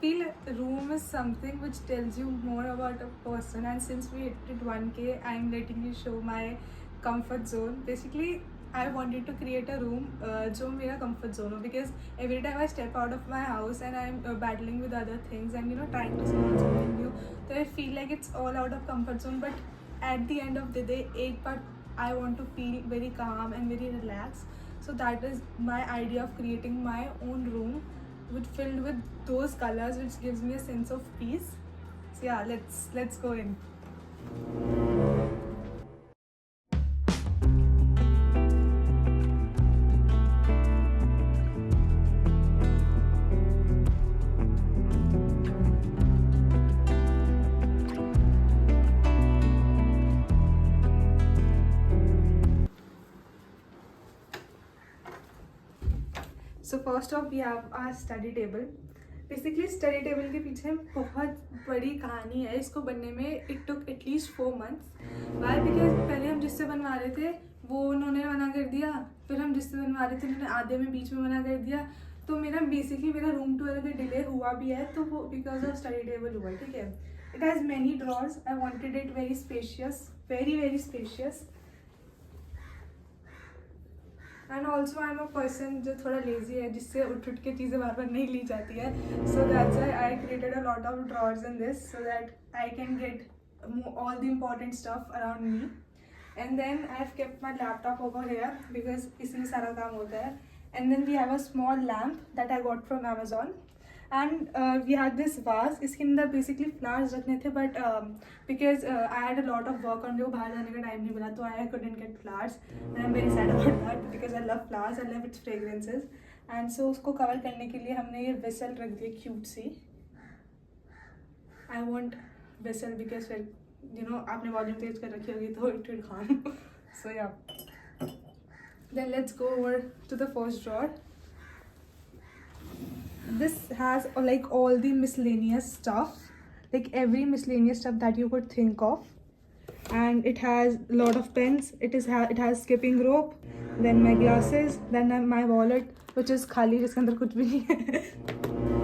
feel room is something which tells you more about a person, and since we hit 1K, I'm letting you show my comfort zone. Basically, I wanted to create a room जो मेरा comfort zone हो, because every time I step out of my house and I'm battling with other things and trying to learn something new, so I feel like it's all out of comfort zone. But at the end of the day, एक part I want to feel very calm and very relaxed. So that is my idea of creating my own room filled with those colors, which gives me a sense of peace. So yeah, let's go in. So first off, we have our study table. Basically study table के पीछे बहुत बड़ी कहानी है. इसको बनने में it took at least 4 months. Why? Because पहले हम जिससे बनवा रहे थे वो उन्होंने मना कर दिया, फिर हम जिससे बनवा रहे थे उन्होंने आधे में बीच में मना कर दिया. तो मेरा रूम टूर अगर डिले हुआ भी है तो वो बिकॉज ऑफ स्टडी टेबल हुआ है. ठीक है. It has many drawers. I wanted it very spacious, very very spacious. And also I am a person जो थोड़ा लेजी है, जिससे उठ के चीज़ें बार बार नहीं ली जाती है. So that's why I created a lot of drawers in this so that I can get all the important stuff around me. And then I have kept my laptop over here because इसमें सारा काम होता है. And then we have a small lamp that I got from Amazon. And we had this vase. इसके अंदर basically flowers रखने थे, but because I had a lot of work on जो बाहर जाने का टाइम नहीं मिला, तो I couldn't get flowers. And I'm very sad about that because I love flowers. I love its fragrances. And so उसको cover करने के लिए हमने ये vessel रख दिया cute C. I want vessel because फिर आपने वॉल्यूम तेज कर रखी होगी तो it will harm. So yeah. Then let's go over to the first drawer. This has like all the miscellaneous stuff, like every miscellaneous stuff that you could think of. And it has a lot of pens. It has skipping rope, then my glasses, then my wallet which is खाली, जिसके अंदर कुछ भी नहीं है.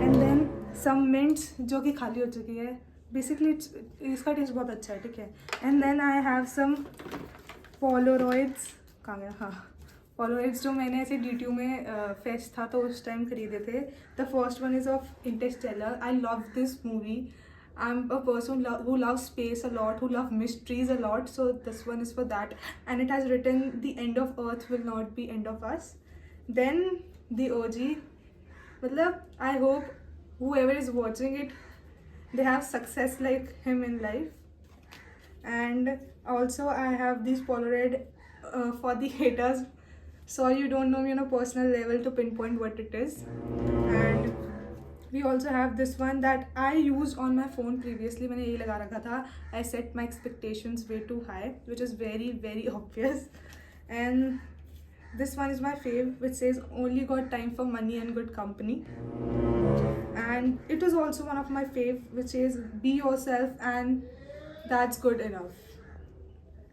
And then some mints जो कि खाली हो चुकी है. Basically इसका टेस्ट बहुत अच्छा है. ठीक है. And then I have some Polaroids. कहाँ गया? हाँ, Polaroids जो मैंने ऐसे DTU में फेस्ट था तो उस टाइम खरीदे थे. The first one is of Interstellar. I love this movie. I'm a person who loves space a lot, who loves mysteries a lot, so this one is for that. And it has written, the end of earth will not be end of us. Then the OG, matlab, I hope whoever is watching it, they have success like him in life. And also I have these Polaroid for the haters. Sorry, you don't know me on a personal level to pinpoint what it is. And we also have this one that I used on my phone previously. मैंने ये लगा रखा था. I set my expectations way too high, which is very very obvious. And this one is my fave, which says only got time for money and good company. And it is also one of my fave, which is be yourself and that's good enough.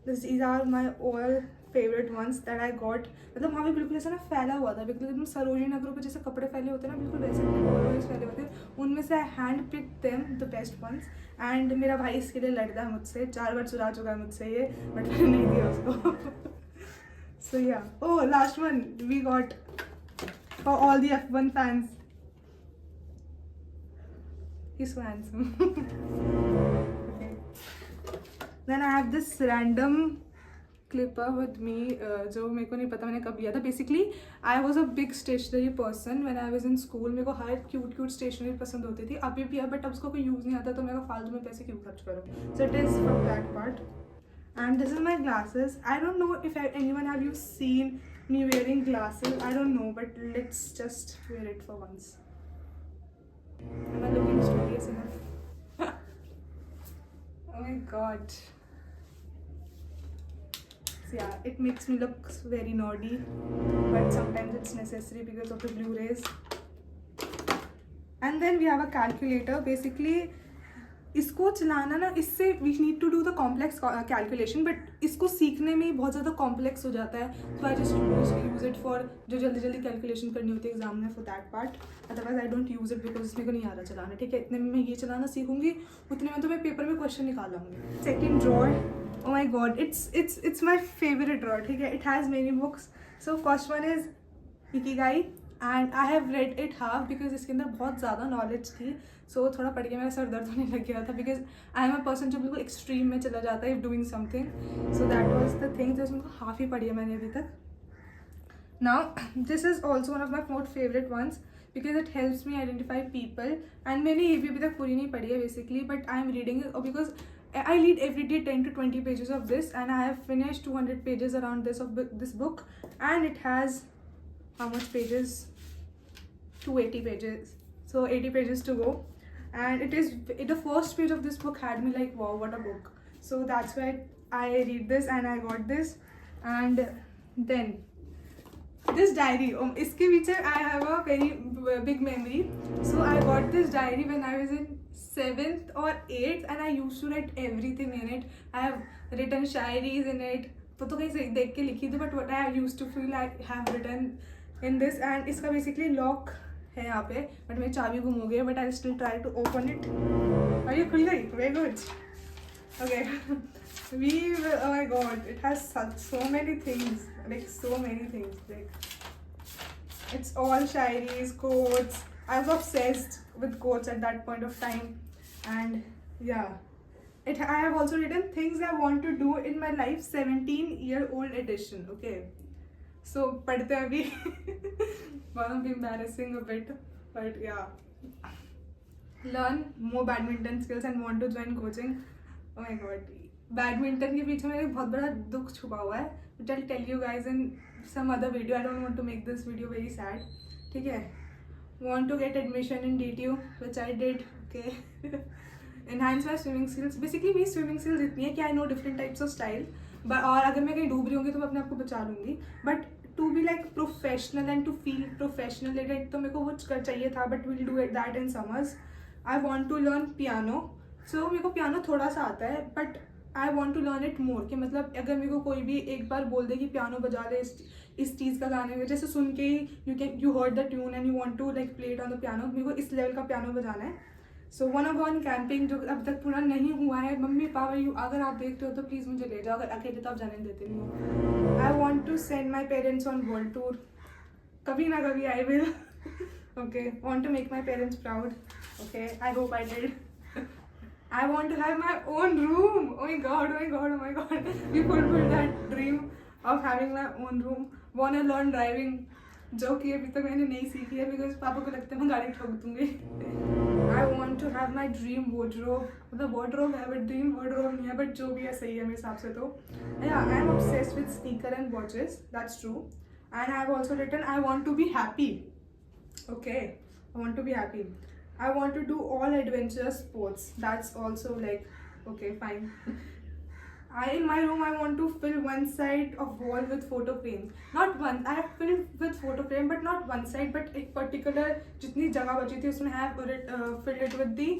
These are my all favourite ones that I got. मतलब वहाँ पे बिल्कुल ऐसा ना फैला हुआ था, बिल्कुल एकदम सरोजिनी नगरों पे जैसे कपड़े फैले होते हैं ना, बिल्कुल वैसे Polaroids फैले होते हैं. उनमें से I hand pick them the best ones. And मेरा भाई इसके लिए लड़ता है मुझसे. 4 बार चुरा चुका है मुझसे ये, बट मैंने नहीं दिया उसको. So yeah, oh last one we got for all the F1 fans. He's so handsome. Okay. Then I have this random clipper with me जो मेरे को नहीं पता मैंने कब लिया था. Basically I was a big stationery person when I was in school. मेरे को हर क्यूट स्टेशनरी पसंद होती थी. अभी भी है, बट अब उसको कोई यूज़ नहीं आता, तो मैं फालतू में पैसे क्यों खर्च करूँ. So it is from that part. And this is my glasses. I don't know if anyone have you seen me wearing glasses. I don't know, but let's just wear it for once. Am I looking studious enough? Oh my god. So yeah, it makes me look very nerdy, but sometimes it's necessary because of the Blu-rays. And then we have a calculator. Basically इसको चलाना ना, इससे we need to do the complex calculation, but इसको सीखने में ही बहुत ज़्यादा complex हो जाता है. So I just use it for जो जल्दी जल्दी कैलकुलेशन करनी होती है एग्जाम में, for that part. Otherwise I don't use it because इसमें को नहीं आ रहा चलाना. ठीक है, इतने में मैं ये चलाना सीखूंगी, उतने में तो मैं पेपर में क्वेश्चन निकाल लूँगी. Second drawer, oh my god, it's my favorite drawer. ठीक है, it has many books. So first one is Ikigai and I have read it half because इसके अंदर बहुत ज़्यादा knowledge थी. So थोड़ा पढ़ के मेरा सर दर्द होने लग गया था because I am a person जो बिल्कुल extreme में चला जाता है if doing something. So that was the thing, जिसमें half ही पढ़ी है मैंने अभी तक. Now this is also one of my most favorite ones because it helps me identify people. And मैंने ये भी अभी तक पूरी नहीं पढ़ी है basically, but I am reading it because I read every day 10 to 20 pages of this, and I have finished 200 pages around this book, and it has how much pages? 280 pages. So 80 pages to go, and the first page of this book had me like, wow, what a book. So that's why I read this and I got this. And then this diary, iske pीछे I have a very big memory. So I got this diary when I was in 7th or 8th, and I used to write everything in it. I have written shayaris in it. तो कहीं से देख के लिखी थी, but what I used to feel I have written in this. And इसका basically lock है यहाँ पे, but मेरी चाबी गुम हो गई है, but I still try to open it. और ये खुल गई, very good. Okay. Oh my god, it has so many things, like so many things. Like it's all shairis, quotes. I was obsessed with quotes at that point of time. And yeah, I have also written things I want to do in my life, 17-year-old edition. Okay, so padhte abhi gonna be embarrassing a bit, but yeah, learn more badminton skills and want to join coaching. Oh my god, badminton के पीछे मेरा बहुत बड़ा दुख छुपा हुआ है, which I'll tell you guys in some other video. I don't want to make this video very sad. ठीक है, want to get admission in DTU, which I did. Okay. Enhance my swimming skills. Basically मेरी swimming skills इतनी है कि I know different types of style. और अगर मैं कहीं डूब रही होंगी तो मैं अपने आप को बचा लूँगी. But to be like professional and to feel professional, like तो मेरे को वो चाहिए था. But we'll do it that in summers. I want to learn piano. So मेरे को piano थोड़ा सा आता है, but I want to learn it more. कि मतलब अगर मेरे को कोई भी एक बार बोल दे कि पियानो बजा ले इस चीज़ का गाने में, जैसे सुन के ही you heard the tune and you want to like play it on the piano. मेरे को इस लेवल का पियानो बजाना है. So wanna go on camping, जो अब तक पूरा नहीं हुआ है. मम्मी पापा अगर आप देखते हो तो प्लीज़ मुझे ले जाओ, अगर अकेले तो आप जाने देते नहीं हो. I want to send my parents on world tour. कभी ना कभी I will. Okay, want to make my parents proud. Okay, I hope I did. I want to have my own room. Oh my god, oh my god, oh my god. We fulfilled that dream of having my own room. Wanna learn driving, जो कि अभी तक मैंने नहीं सीखी है because पापा को लगता है मैं गाड़ी ठोक दूँगी. I want to have my dream wardrobe. मतलब wardrobe है but dream wardrobe नहीं है, but जो भी है सही है मेरे हिसाब से तो. Yeah, I am obsessed with sneaker and watches. That's true. And I have also written I want to be happy. Okay, I want to be happy. I want to do all adventurous sports. That's also like okay, fine. In my room I want to fill one side of wall with photo frames. Not one. I have filled with photo frame, but not one side, but एक particular जितनी जगह बची थी उसमें I have filled it with the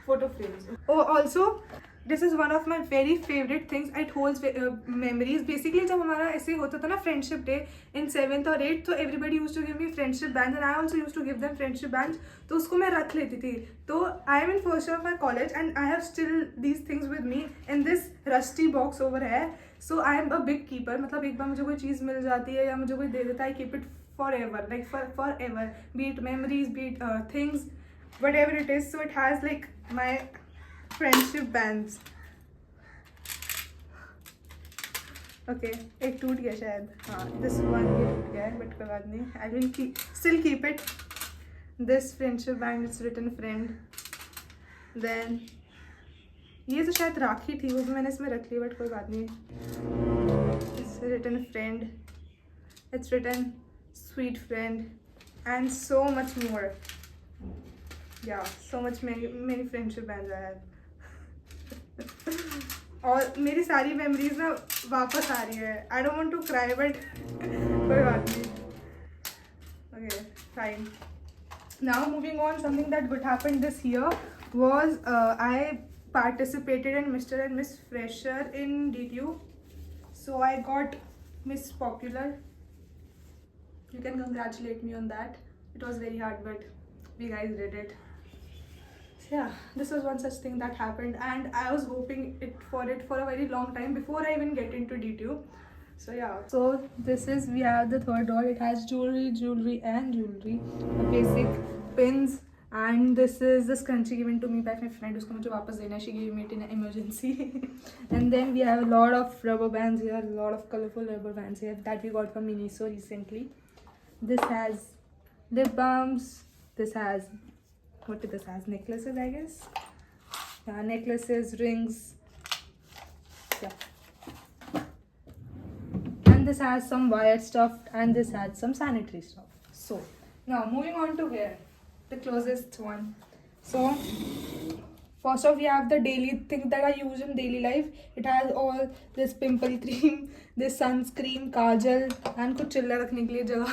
photo frames. Oh, also this is one of my very favorite things. It holds memories. Basically जब हमारा ऐसे होता था ना friendship day in 7th और 8th, तो everybody used to give me friendship bands and I also used to give them friendship bands. तो उसको मैं रख लेती थी. तो I am in first year of my college and I have still these things with me in this rusty box over here. So I am a big keeper. मतलब एक बार मुझे कोई चीज़ मिल जाती है या मुझे कोई दे देता है, I keep it forever, like forever. Be it memories, be it things, whatever it is. So it has like my friendship bands. Okay, एक टूट गया शायद. हाँ, this one ये टूट गया है, but कोई बात नहीं. I will still keep it. This friendship band, it's written friend. Then ये तो शायद राखी थी, वो भी मैंने इसमें रख ली, but कोई बात नहीं. It's written friend. It's written sweet friend, and so much more. Yeah, so much many friendship bands I have. और मेरी सारी मेमोरीज ना वापस आ रही है. I don't want to cry but कोई बात नहीं. Okay fine. Now moving on, something that good happened this year was I participated in Mr. and Miss Fresher in DTU. So I got Miss Popular. You can congratulate me on that. It was very hard, but we guys did it. So yeah, this was one such thing that happened, and I was hoping for a very long time before I even get into DTU. So yeah, so this is, we have the third door. It has jewelry, a basic pins, and this is the scrunchie given to me by my friend. Usko mujhe wapas dena hai. She gave me it in an emergency. And then we have a lot of rubber bands here, a lot of colorful rubber bands here that we got from Miniso recently. This has lip balms. This has, what did this has? Necklaces, I guess. Yeah, necklaces, rings. Yeah. And this has some wired stuff, and this has some sanitary stuff. So now moving on to here, the closest one. So first off, we have the daily thing that I use in daily life. It has all this pimple cream, this sunscreen, kajal, and कुछ चिल्ला रखने के लिए जगह.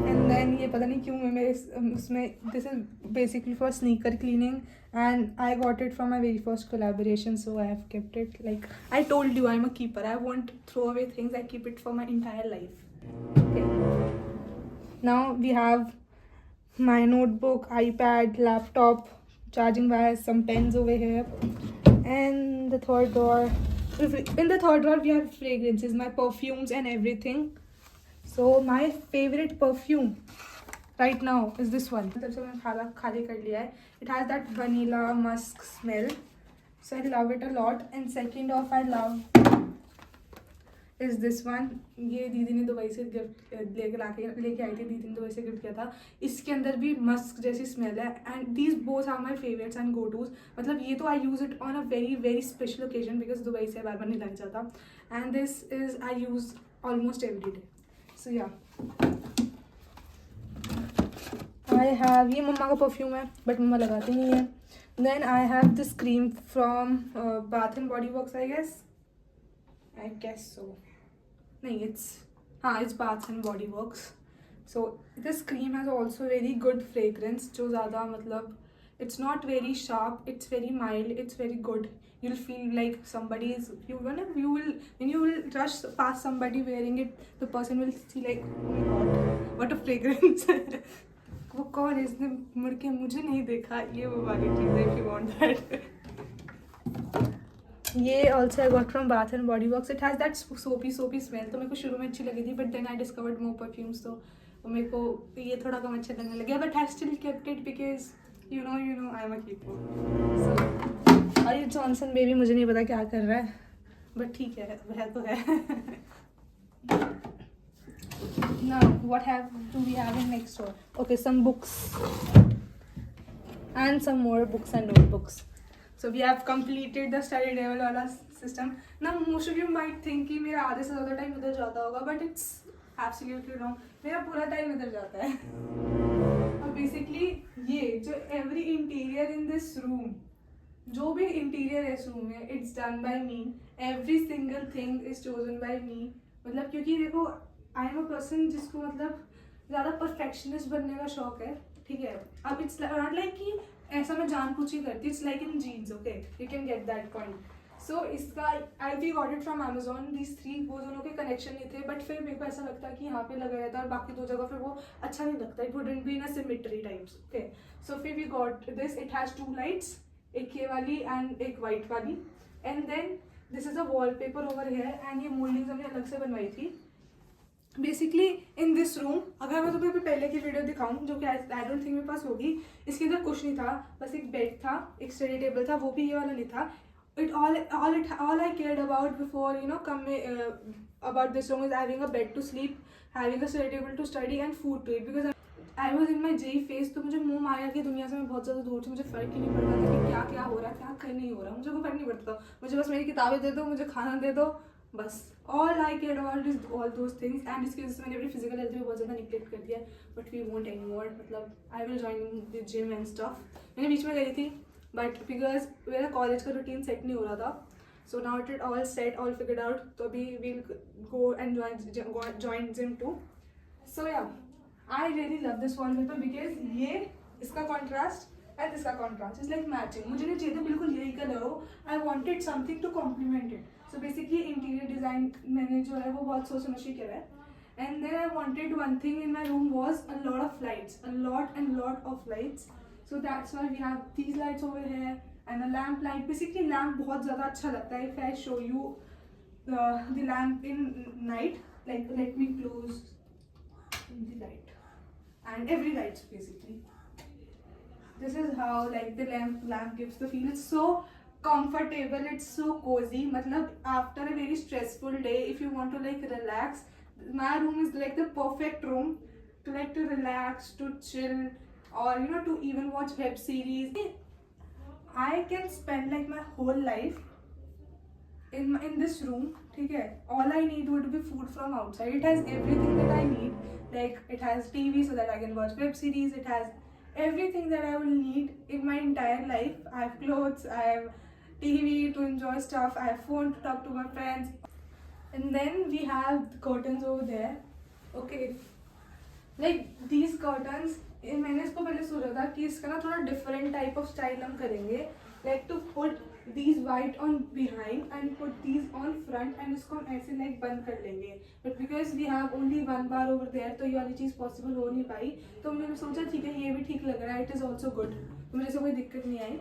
And then ये पता नहीं क्यों मैं उसमें, this is basically for sneaker cleaning, and I got it from my very first collaboration, so I have kept it. Like I told you, I'm a keeper. I won't throw away things. I keep it for my entire life. Okay. Now we have my notebook, iPad, laptop, charging wires, some pens over here, and the third drawer. In the third drawer we have fragrances, my perfumes and everything. So my favorite perfume right now is this one. It has that vanilla musk smell, so I love it a lot. And second off, I love is this one. ये दीदी ने Dubai से gift लेके आई थी. दीदी ने Dubai से gift किया था. इसके अंदर भी मस्क जैसी स्मेल है, and these both are my favorites and go tos. मतलब ये तो I use it on a very special occasion because Dubai से बार बार नहीं लग जाता. And this is I use almost every day. So yeah, I have, ये मम्मा का perfume है बट मम्मा लगाती नहीं है. Then I have this cream from Bath and Body Works, I guess so. नहीं, it's Bath and Body Works. So this cream has also very good fragrance, जो ज़्यादा मतलब it's not very sharp, it's very mild, it's very good. You'll feel like somebody is, when you will rush past somebody wearing it, the person will see like, oh my god, what a fragrance. वो कौन है, इसने मुड़ के मुझे नहीं देखा, ये वो वाली चीज़ है. If you want that. ये also I got from Bath and Body Works. It has that soapy smell. तो मेरे को शुरू में अच्छी लगी थी, but then I discovered more perfumes, तो मेरे को ये थोड़ा कम अच्छा लगने लगा. But I still kept it because you know I'm a keeper. So और ये जॉनसन बेबी मुझे नहीं पता क्या कर रहा है, but ठीक है, वह तो है. Now what do we have in next door? Okay, some books and some more books and notebooks. So we have completed the study table वाला system. Now most of you might think कि मेरा आधे से ज़्यादा time इधर जाता होगा, but it's absolutely wrong. मेरा पूरा टाइम इधर जाता है. और basically ये जो every interior in this room, जो भी interior है इस room में, it's done by me. Every single thing is chosen by me. मतलब क्योंकि देखो, I am a person जिसको मतलब ज़्यादा perfectionist बनने का शौक है, ठीक है. अब it's not like कि ऐसा मैं जानबूझ के करती. It's like in jeans, okay? You can get that point. So इसका we got it from Amazon. These three वो दोनों के कनेक्शन नहीं थे, बट फिर मेरे को ऐसा लगता है कि यहाँ पे लगा रहता है और बाकी दो जगह फिर वो अच्छा नहीं लगता. It wouldn't be in a symmetry types, okay? So फिर we got this. It has two lights, एक ये वाली and एक white वाली. And then this is a wallpaper over here, and ये moldings हमने अलग से बनवाई थी. बेसिकली इन दिस रूम, अगर मैं तुम्हें पहले की वीडियो दिखाऊं, जो कि आई डोंट थिंक मेरे पास होगी, इसके अंदर कुछ नहीं था, बस एक बेड था, एक स्टडी टेबल था, वो भी ये वाला नहीं था. all I cared about before about this room is having a bed to sleep, having a study table to study and food to eat, because I was in my JEE phase. तो मुझे मोह माया की दुनिया से मैं बहुत ज़्यादा दूर थी. मुझे फ़र्क ही नहीं पड़ता था कि क्या क्या हो रहा है, क्या नहीं हो रहा. मुझे कोई फ़र्क नहीं पड़ता था. मुझे बस मेरी किताबें दे दो, मुझे खाना दे दो, बस. All I cared about is all those things. And इसकी वजह से मैंने अपनी फिजिकल हेल्थ भी बहुत ज़्यादा निगलेक्ट कर दिया. But we won't any more. मतलब I will join the gym and stuff. मैंने बीच में गई थी, बट बिकॉज मेरा कॉलेज का रूटीन सेट नहीं हो रहा था. So now it all set, all figured out. तो अभी we'll go and join gym too. So yeah, I really love this wallpaper because ये इसका contrast एंड इसका कॉन्ट्रास्ट इज लाइक मैचिंग. मुझे नहीं चाहिए था बिल्कुल यही कलर हो. I wanted something to complement it. So basically interior design मैंने जो है वो बहुत सोच समझ के करा है. And then I wanted one thing in my room was a lot of lights, a lot of lights. So that's why we have these lights over here and a lamp light. Basically lamp बहुत ज़्यादा अच्छा लगता है. If I show you the lamp in night, like let me close the light and every light basically. This is how like the lamp gives the feel. It's so comfortable, it's so cozy. मतलब after a very stressful day, if you want to like relax, my room is like the perfect room to like to relax, to chill, or you know, to even watch web series. I can spend like my whole life in this room. ठीक है. All I need would be food from outside. It has everything that I need. Like it has TV so that I can watch web series. It has everything that I will need in my entire life. I have clothes, I have TV to enjoy stuff, I have phone to talk to my friends. And then we have the curtains over there. Okay, like these curtains, मैंने इसको पहले सोचा था कि इसका ना थोड़ा different type of style हम करेंगे. Like to put these white on behind and put these on front and इसको हम ऐसे like बंद कर लेंगे. But because we have only one bar over there, तो ये वाली चीज़ possible हो नहीं पाई. तो मैंने सोचा ठीक है ये भी ठीक लग रहा है. It is also good. तो मुझे इससे कोई दिक्कत नहीं आई.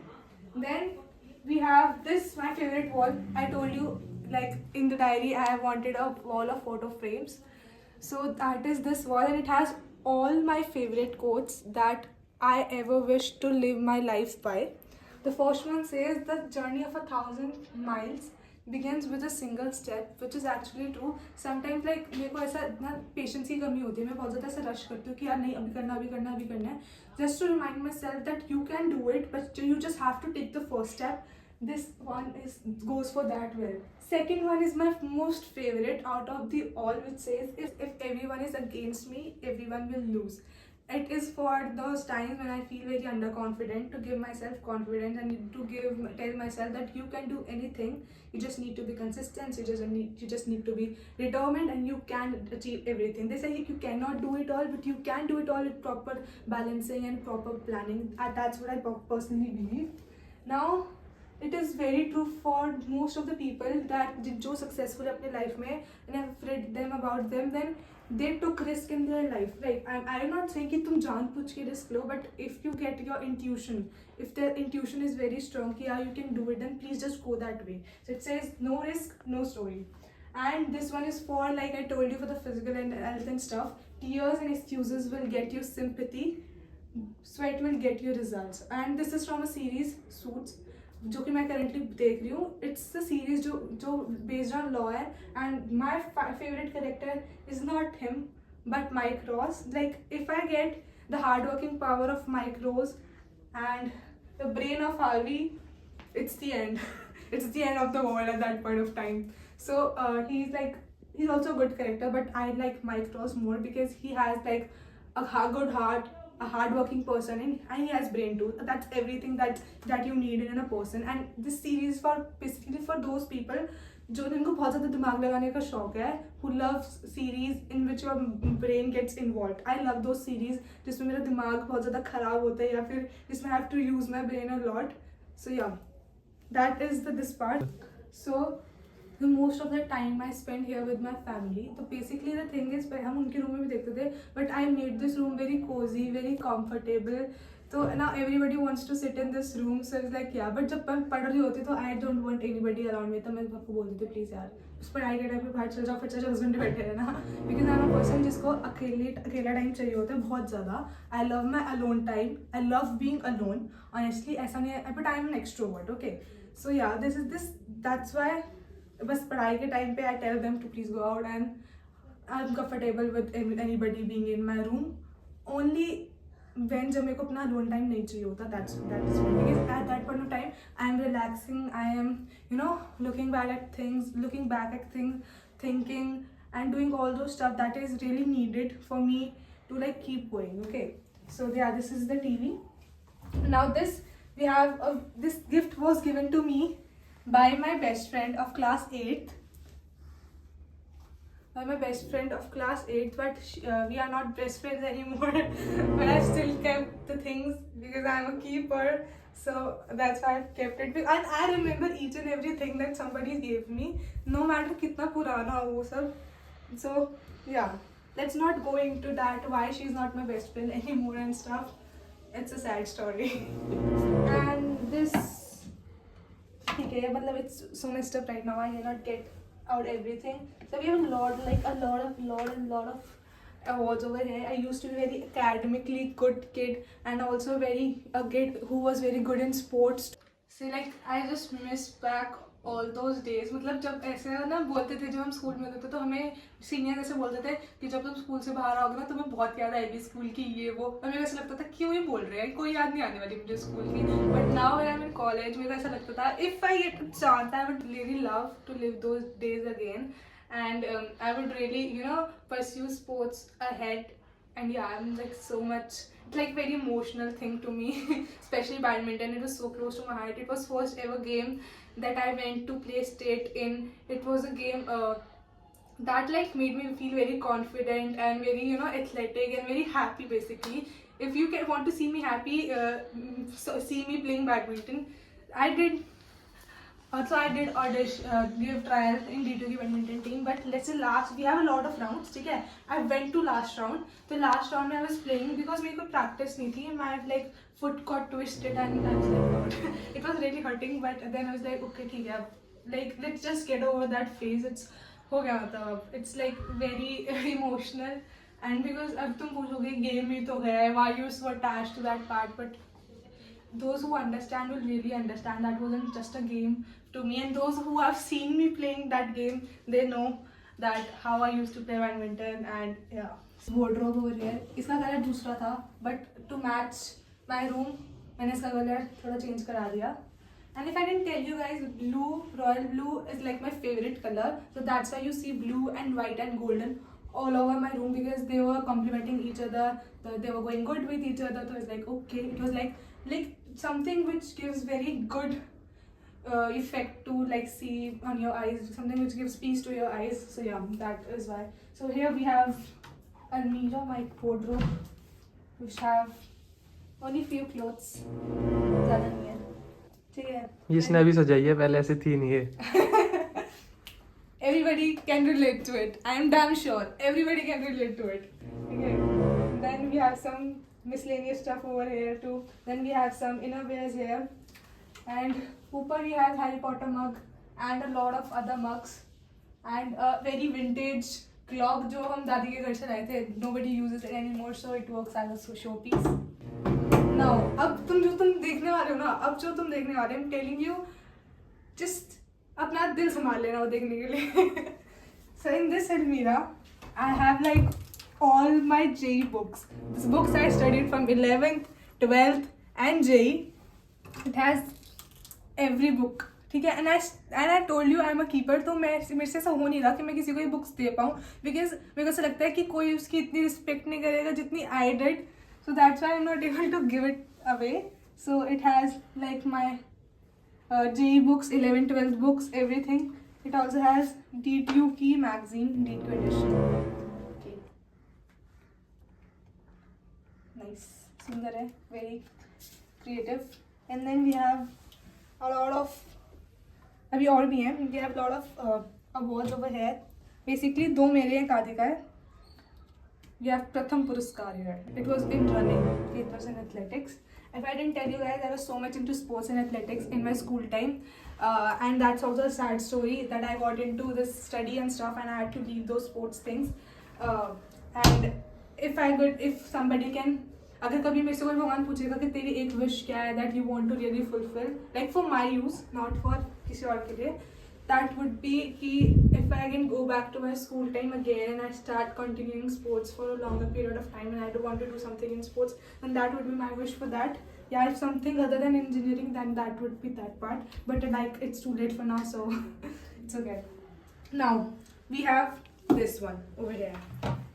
Then we have this, my favorite wall. I told you, like in the diary I wanted a wall of photo frames. So that is this wall, and it has all my favorite quotes that I ever wish to live my life by. The first one says, the journey of 1,000 miles begins with a single step, which is actually true. Sometimes like मेरे को ऐसा ना patience की कमी होती है. मैं बहुत ज़्यादा ऐसा रश करती हूँ कि यार नहीं अभी करना अभी करना अभी करना है. Just to remind myself that you can do it, but you just have to take the first step. This one goes for that well. Second one is my most favorite out of the all, which says, if everyone is against me, everyone will lose. It is for those times when I feel very underconfident, to give myself confidence and to tell myself that you can do anything. You just need to be consistent. You just need to be determined, and you can achieve everything. They say you cannot do it all, but you can do it all with proper balancing and proper planning. That's what I personally believe. Now, it is very true for most of the people that जो successful अपने life में, and I've read them about them, then they took risk in their life. Like I'm not saying कि तुम जानबूझ के risk low, but if you get your intuition, if the intuition is very strong कि yeah you can do it, then please just go that way. So it says no risk, no story. And this one is for, like I told you, for the physical and health and stuff. Tears and excuses will get you sympathy. Sweat will get you results. And this is from a series, Suits, जो कि मैं currently देख रही हूँ. It's a series जो based on law है. And my favourite character is not him but Mike Ross. Like if I get the hard working power of Mike Ross and the brain of Harvey, it's the end. It's the end of the world at that point of time. So he's also a good character, but I like Mike Ross more because he has like a good heart, a hard-working person, and he has brain too. That's everything that you need in a person. And this series for basically for those people जो जिनको बहुत ज़्यादा दिमाग लगाने का शौक है, who loves series in which your brain gets involved. I love those series जिसमें मेरा दिमाग बहुत ज़्यादा खराब होता है या फिर जिसमें I have to use my brain a lot. So yeah, that is this part. So the most of the time I spend here with my family. So basically the thing is हम उनके room में भी देखते थे, but I made this room very cozy, very comfortable. So now everybody wants to sit in this room. So it's like yeah, but जब मैं पढ़ रही होती तो I don't want anybody around me. तो मैं पापा बोलती थी प्लीज़ यार उस पढ़ाई के टाइम पे बाहर चल जाओ, फिर चल 10 घंटे बैठे रहना. Because I'm a person जिसको अकेला टाइम चाहिए होता है बहुत ज़्यादा. I love my alone time. I love being alone. Honestly ऐसा नहीं है, but I'm an extrovert. Okay. So yeah, that's why बस पढ़ाई के टाइम पे I tell them to please go out, and I'm comfortable with anybody being in my room. Only when जब मेरे को अपना alone time नहीं चाहिए होता, that is when, because at that point of time I am relaxing, I am looking back at things, thinking and doing all those stuff that is really needed for me to like keep going. Okay, so yeah, this is the TV. Now this gift was given to me by my best friend of class 8th. my best friend of class 8th, but we are not best friends anymore. But I still kept the things because I'm a keeper. So that's why I've kept it. And I remember each and everything that somebody gave me, no matter kitna purana ho wo sab. So yeah, let's not go into that why she's not my best friend anymore and stuff. It's a sad story. And this, okay, but it's so messed up right now. I cannot get out everything. So we have a lot of awards over here. I used to be very academically good kid and also very a kid who was very good in sports. See, like I just miss back all those days. मतलब जब ऐसे ना बोलते थे जब हम school में होते थे तो हमें सीनियर ऐसे बोलते थे कि जब तुम स्कूल से बाहर आओगे ना तुम्हें बहुत याद आएगी स्कूल की ये वो, और मेरे को ऐसा लगता था क्यों ये बोल रहे हैं, कोई याद नहीं आने वाली मुझे स्कूल की. But now when I am in college मेरे को ऐसा लगता था if I get a chance I would really love to live those days again, and I would really pursue sports ahead. And yeah, I'm like so much, it's like very emotional thing to me. Especially badminton, it was so close to my heart. It was first ever game that I went to play state in. It was a game that like made me feel very confident and very athletic and very happy basically. If you want to see me happy, so see me playing badminton. I did also, I did give trial in D2 badminton team, but let's say last we have a lot of rounds. Okay, I went to last round. The last round I was playing because मेरे को practice नहीं थी. My like foot got twisted and I was like, God. It was really hurting, but then I was like, okay, ठीक है, like let's just get over that phase. It's हो गया मतलब. It's like very emotional, and because अब तुम पूछोगे game ही तो है, why you so attached to that part, but those who understand will really understand that wasn't just a game to me, and those who have seen me playing that game, they know that how I used to play badminton. And yeah, wardrobe over here, इसका colour दूसरा था, but to match my room मैंने इसका colour थोड़ा change करा दिया. And if I didn't tell you guys, blue, royal blue is like my favorite color, so that's why you see blue and white and golden all over my room because they were complementing each other, they were going good with each other. So it's like okay, it was like something which gives very good effect to like see on your eyes, something which gives peace to your eyes. So yeah, that is why. So here we have Almira, my wardrobe, which have only few clothes, ज़्यादा नहीं है, ठीक है. इसने अभी सजाई है, पहले ऐसे थी नहीं है. Everybody can relate to it. I am damn sure everybody can relate to it. Okay. Then we have some miscellaneous stuff over here too. Then we have some innerwears here, and ऊपर we have Harry Potter mug and a lot of other mugs and a very vintage clock जो हम दादी के घर से लाए थे. Nobody uses it anymore, so it works as a showpiece. Now, अब तुम देखने वाले हो ना, अब जो तुम देखने वाले, I'm telling you, just अपना दिल संभाल लेना वो देखने के लिए. So in this Almira, I have like all my JEE books. These books I studied from 11th, 12th and JEE. It has every book. ठीक है, and I told you I'm a keeper. तो मेरे से ऐसा हो नहीं रहा कि मैं किसी को ये बुक्स दे पाऊँ, because मेरे को ऐसा लगता है कि कोई उसकी इतनी रिस्पेक्ट नहीं करेगा जितनी I did. So that's why I'm not able to give it away. So it has like my JEE books, 11th, 12th books, everything. It also has D2 Key magazine, D2 edition. Okay. Nice. Sundar hai, very creative. And then we have a lot of, अभी और भी हैं, we have a lot of awards over here. Basically दो मेरे हैं, आधे का है. We have Pratham Puraskar here. It was in running, it was in athletics. If I didn't tell you guys, I was so much into sports and athletics in my school time, and that's also a sad story that I got into this study and stuff, and I had to leave those sports things. And if somebody can, अगर कभी मेरे से कोई भगवान पूछेगा कि तेरी एक wish क्या है that you want to really fulfill, like for my use, not for किसी और के लिए, that would be कि if I can go back to my school time again and I start continuing sports for a longer period of time and I do want to do something in sports, then that would be my wish for that. Yeah, if something other than engineering, then that would be that part. But like it's too late for now, so it's okay. Now we have this one over here.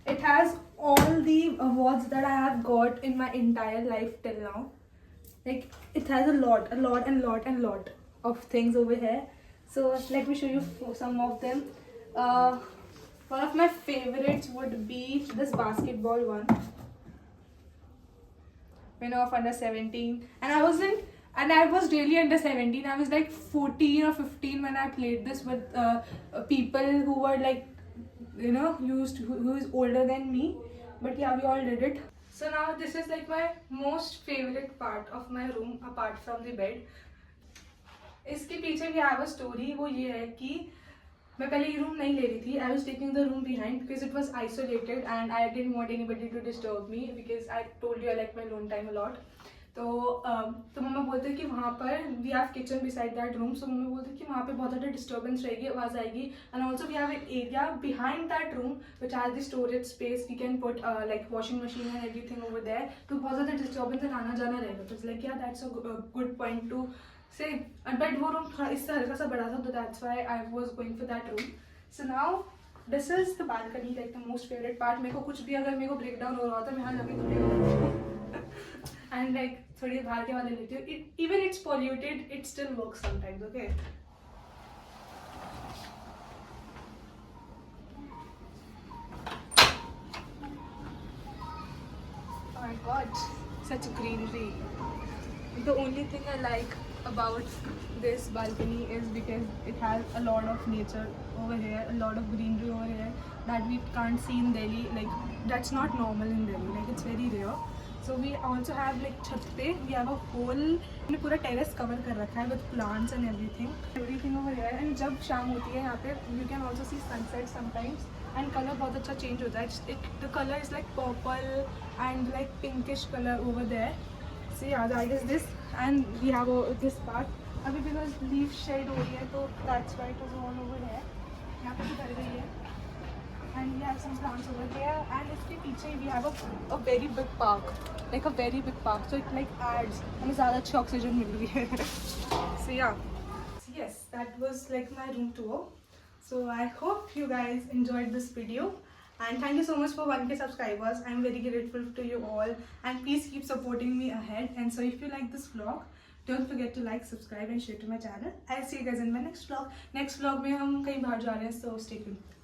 It has all the awards that I have got in my entire life till now. Like it has a lot of things over here. So let me show you some of them. one of my favorites would be this basketball one. Winner of under 17, and I was really under 17. I was like 14 or 15 when I played this with people who were like, you know, who is older than me. But yeah, we all did it. So now this is like my most favorite part of my room apart from the bed. इसके पीछे भी have a story. वो ये है कि मैं पहले ये रूम नहीं ले रही थी. I was taking the room behind because it was isolated and I didn't want anybody to disturb me because I told you I like my alone time a lot. तो मम्मा बोलते कि वहाँ पर we have kitchen beside that room. So मम्मा बोलते कि वहाँ पे बहुत ज़्यादा डिस्टर्बेंस रहेगी, आवाज़ आएगी. And also we have an area behind that room which has the storage space. We can put like washing machine and everything over there. तो बहुत ज़्यादा डिस्टर्बेंस एंड आना जाना रहेगा. तो it's like yeah that's a good point to say. But वो रूम थोड़ा इससे हल्का सा बड़ा था, तो that's why I was going for that room. So now this is the balcony, like the most favourite part. मेरे को कुछ भी अगर मेरे को ब्रेक डाउन हो रहा होता है, मैं यहाँ जाके थोड़ी एंड लाइक थोड़ी बाहर के वाले लेती हूँ. Even it's polluted, it still works sometimes. Okay, oh my god, such greenery. The only thing I like about this balcony is because it has a lot of nature over here, a lot of greenery over here that we can't see in Delhi. Like that's not normal in Delhi. Like it's very rare. So we also have like छत पे we have a whole हमने पूरा terrace cover कर रखा है with plants and everything over here. And जब शाम होती है यहाँ पे you can also see sunset sometimes. And color बहुत अच्छा change होता है. The color is like purple and like pinkish color over there. So yeah, that is this, and we have this part. अभी because leaf shade हो रही है, तो that's why it was all over here. यहाँ पे भी कर रही है. And we have some plants over here. And इसके पीछे we have a very big park, like a very big park. So it like adds हमें ज़्यादा अच्छी oxygen मिल रही है. So yeah, so yes, that was like my room tour. So I hope you guys enjoyed this video. And thank you so much for 1K subscribers. I'm very grateful to you all. And please keep supporting me ahead. And so if you like this vlog, don't forget to like, subscribe and share to my channel. I'll see you guys in my next vlog. Next vlog में हम कहीं बाहर जा रहे हैं, so stay tuned.